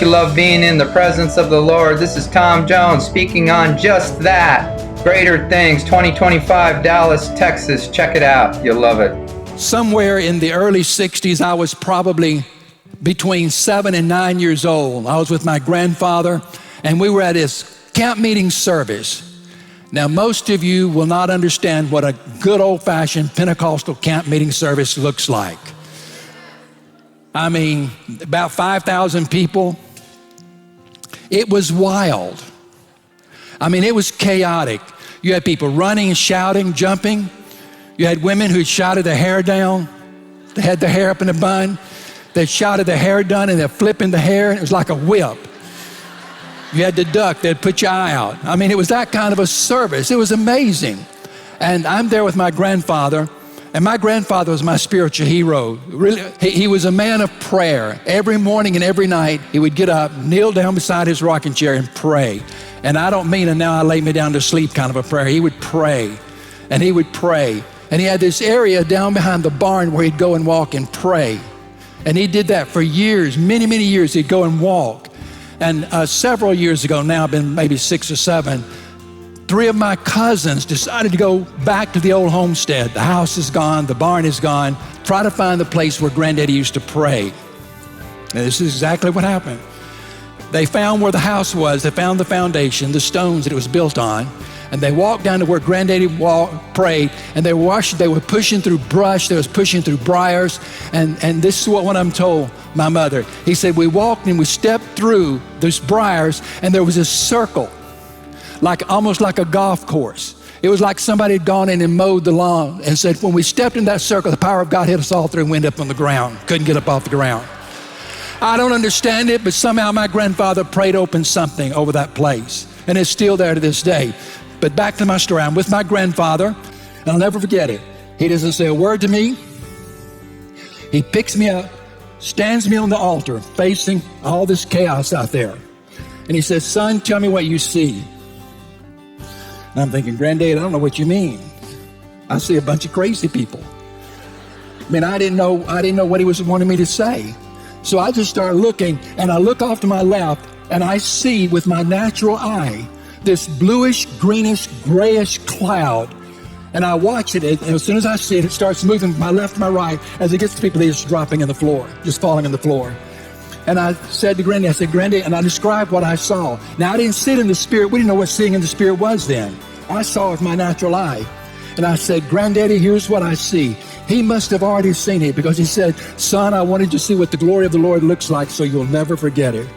you love being in the presence of the Lord? This is Tom Jones speaking on just that. Greater Things 2025, Dallas, Texas. Check it out. You'll love it. Somewhere in the early 60s, I was probably between 7 and 9 years old. I was with my grandfather, and we were at his camp meeting service. Now, most of you will not understand what a good old-fashioned Pentecostal camp meeting service looks like. I mean, about 5,000 people. It was wild. I mean, it was chaotic. You had people running, shouting, jumping. You had women who shouted their hair down. They had their hair up in a bun. They shouted their hair done, and they're flipping the hair, and it was like a whip. You had to duck. They'd put your eye out. I mean, it was that kind of a service. It was amazing. And I'm there with my grandfather, and my grandfather was my spiritual hero. Really, he was a man of prayer. Every morning and every night, he would get up, kneel down beside his rocking chair and pray. And I don't mean, and now I lay me down to sleep kind of a prayer. He would pray, and he would pray. And he had this area down behind the barn where he'd go and walk and pray. And he did that for years, many, many years. He'd go and walk. And several years ago now, been maybe 6 or 7, 3 of my cousins decided to go back to the old homestead. The house is gone, the barn is gone. Try to find the place where Granddaddy used to pray. And this is exactly what happened. They found where the house was. They found the foundation, the stones that it was built on. And they walked down to where Granddaddy prayed, and they were pushing through brush, they was pushing through briars, and this is what I'm told my mother. He said, we walked and we stepped through those briars, and there was a circle, almost like a golf course. It was like somebody had gone in and mowed the lawn, and said, when we stepped in that circle, the power of God hit us all through and went up on the ground. Couldn't get up off the ground. I don't understand it, but somehow my grandfather prayed open something over that place, and it's still there to this day. But back to my story, I'm with my grandfather, and I'll never forget it. He doesn't say a word to me. He picks me up, stands me on the altar, facing all this chaos out there. And he says, son, tell me what you see. And I'm thinking, Granddad, I don't know what you mean. I see a bunch of crazy people. I mean, I didn't know what he was wanting me to say. So I just started looking, and I look off to my left, and I see with my natural eye this bluish, greenish, grayish cloud. And I watch it, and as soon as I see it, it starts moving from my left to my right. As it gets to people, it's just dropping on the floor, just falling on the floor. And I said to Granddad, and I described what I saw. Now, I didn't see it in the spirit. We didn't know what seeing in the spirit was then. I saw it with my natural eye. And I said, Granddaddy, here's what I see. He must have already seen it, because he said, son, I wanted to see what the glory of the Lord looks like so you'll never forget it.